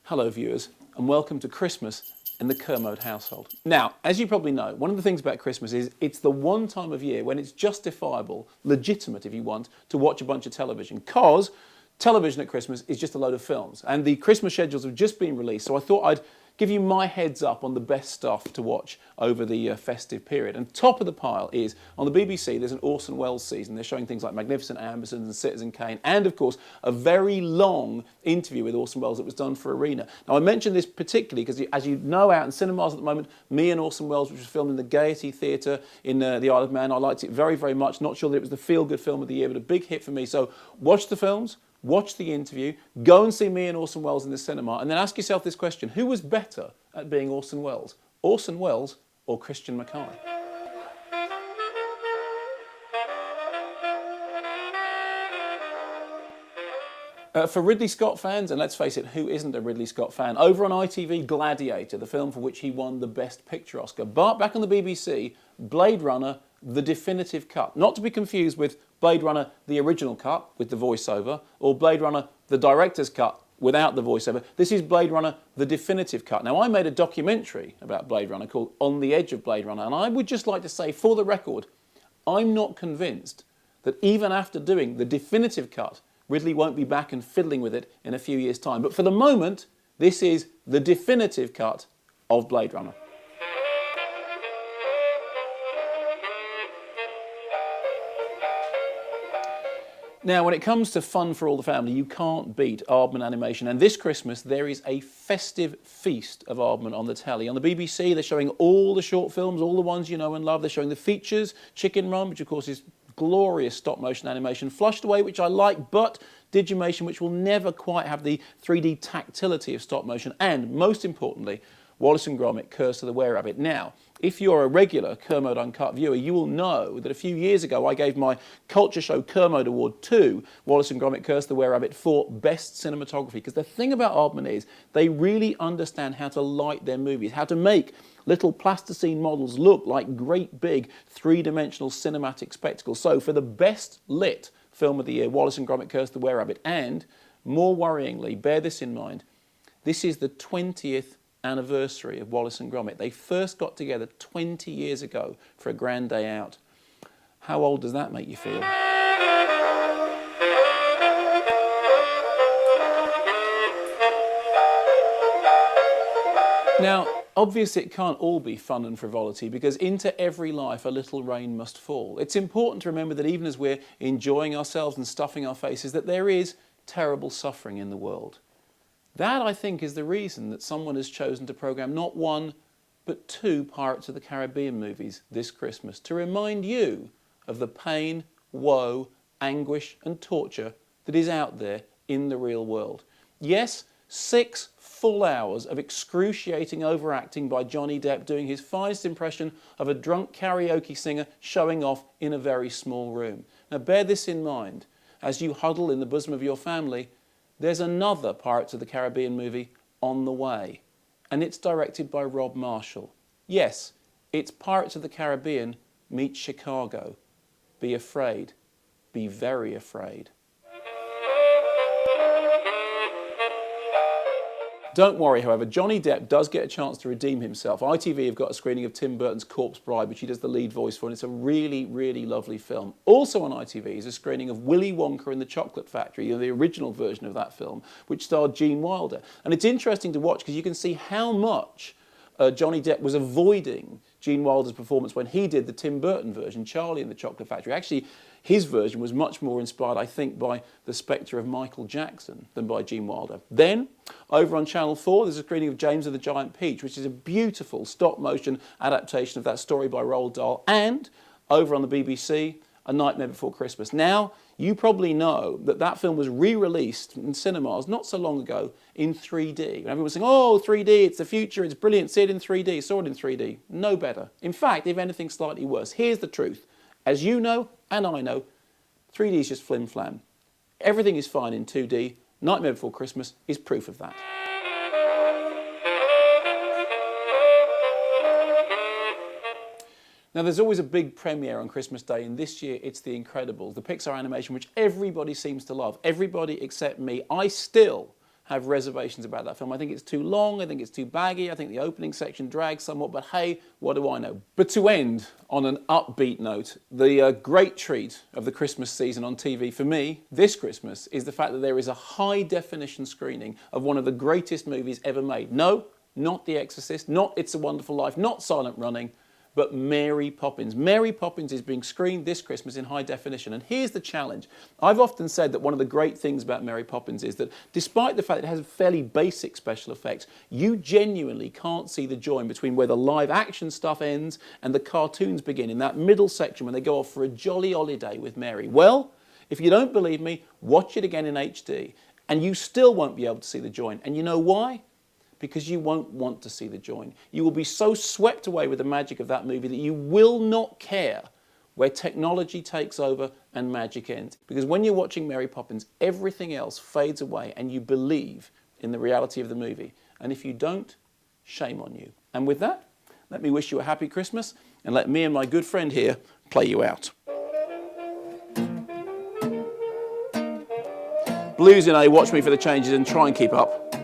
Hello viewers, and welcome to Christmas in the Kermode household. Now, as you probably know, one of the things about Christmas is it's the one time of year when it's justifiable, legitimate if you want, to watch a bunch of television, because television at Christmas is just a load of films, and the Christmas schedules have just been released, so I thought I'd give you my heads up on the best stuff to watch over the festive period. And top of the pile is, on the BBC, there's an Orson Welles season. They're showing things like Magnificent Ambersons and Citizen Kane, and of course, a very long interview with Orson Welles that was done for Arena. Now, I mention this particularly because, as you know, out in cinemas at the moment, Me and Orson Welles, which was filmed in the Gaiety Theatre in the Isle of Man, I liked it very, very much. Not sure that it was the feel-good film of the year, but a big hit for me. So watch the films, watch the interview, go and see Me and Orson Welles in the cinema, and then ask yourself this question: who was better at being Orson Welles or Christian Mackay? For Ridley Scott fans, and let's face it, who isn't a Ridley Scott fan? Over on ITV, Gladiator, the film for which he won the Best Picture Oscar. But back on the BBC, Blade Runner, the definitive cut. Not to be confused with Blade Runner, the original cut with the voiceover, or Blade Runner, the director's cut without the voiceover. This is Blade Runner, the definitive cut. Now, I made a documentary about Blade Runner called On the Edge of Blade Runner, and I would just like to say, for the record, I'm not convinced that even after doing the definitive cut, Ridley won't be back and fiddling with it in a few years' time. But for the moment, this is the definitive cut of Blade Runner. Now, when it comes to fun for all the family, you can't beat Aardman animation. And this Christmas, there is a festive feast of Aardman on the telly. On the BBC, they're showing all the short films, all the ones you know and love. They're showing the features, Chicken Run, which of course is glorious stop-motion animation, Flushed Away, which I like, but Digimation, which will never quite have the 3D tactility of stop-motion, and most importantly, Wallace and Gromit, Curse of the Were-Rabbit. Now, if you're a regular Kermode Uncut viewer, you will know that a few years ago I gave my Culture Show Kermode Award to Wallace and Gromit, Curse of the Were-Rabbit for Best Cinematography, because the thing about Aardman is they really understand how to light their movies, how to make little plasticine models look like great big three-dimensional cinematic spectacles. So for the best lit film of the year, Wallace and Gromit, Curse of the Were-Rabbit, and more worryingly, bear this in mind, this is the 20th anniversary of Wallace and Gromit. They first got together 20 years ago for a grand day out. How old does that make you feel? Now, obviously it can't all be fun and frivolity, because into every life a little rain must fall. It's important to remember that even as we're enjoying ourselves and stuffing our faces, that there is terrible suffering in the world. That, I think, is the reason that someone has chosen to programme not one, but two Pirates of the Caribbean movies this Christmas, to remind you of the pain, woe, anguish and torture that is out there in the real world. Yes, 6 full hours of excruciating overacting by Johnny Depp doing his finest impression of a drunk karaoke singer showing off in a very small room. Now bear this in mind as you huddle in the bosom of your family. There's another Pirates of the Caribbean movie on the way, and it's directed by Rob Marshall. Yes, it's Pirates of the Caribbean meets Chicago. Be afraid. Be very afraid. Don't worry, however, Johnny Depp does get a chance to redeem himself. ITV have got a screening of Tim Burton's Corpse Bride, which he does the lead voice for, and it's a really, really lovely film. Also on ITV is a screening of Willy Wonka and the Chocolate Factory, you know, the original version of that film, which starred Gene Wilder. And it's interesting to watch because you can see how much Johnny Depp was avoiding Gene Wilder's performance when he did the Tim Burton version, Charlie and the Chocolate Factory. Actually, his version was much more inspired, I think, by the spectre of Michael Jackson than by Gene Wilder. Then, over on Channel 4, there's a screening of James and the Giant Peach, which is a beautiful stop-motion adaptation of that story by Roald Dahl. And, over on the BBC, A Nightmare Before Christmas. Now, you probably know that that film was re-released in cinemas not so long ago in 3D. And everyone was saying, oh, 3D, it's the future, it's brilliant, see it in 3D, saw it in 3D. No better. In fact, if anything, slightly worse. Here's the truth. As you know, and I know, 3D is just flim-flam. Everything is fine in 2D. Nightmare Before Christmas is proof of that. Now, there's always a big premiere on Christmas Day, and this year it's The Incredibles, the Pixar animation which everybody seems to love, everybody except me. I still have reservations about that film. I think it's too long, I think it's too baggy, I think the opening section drags somewhat, but hey, what do I know? But to end on an upbeat note, the great treat of the Christmas season on TV for me this Christmas is the fact that there is a high definition screening of one of the greatest movies ever made. No, not The Exorcist, not It's a Wonderful Life, not Silent Running, but Mary Poppins. Mary Poppins is being screened this Christmas in high definition. And here's the challenge. I've often said that one of the great things about Mary Poppins is that despite the fact that it has fairly basic special effects, you genuinely can't see the join between where the live action stuff ends and the cartoons begin in that middle section when they go off for a jolly holiday with Mary. Well, if you don't believe me, watch it again in HD and you still won't be able to see the join. And you know why? Because you won't want to see the join. You will be so swept away with the magic of that movie that you will not care where technology takes over and magic ends. Because when you're watching Mary Poppins, everything else fades away and you believe in the reality of the movie. And if you don't, shame on you. And with that, let me wish you a happy Christmas and let me and my good friend here play you out. Blues in A, watch me for the changes and try and keep up.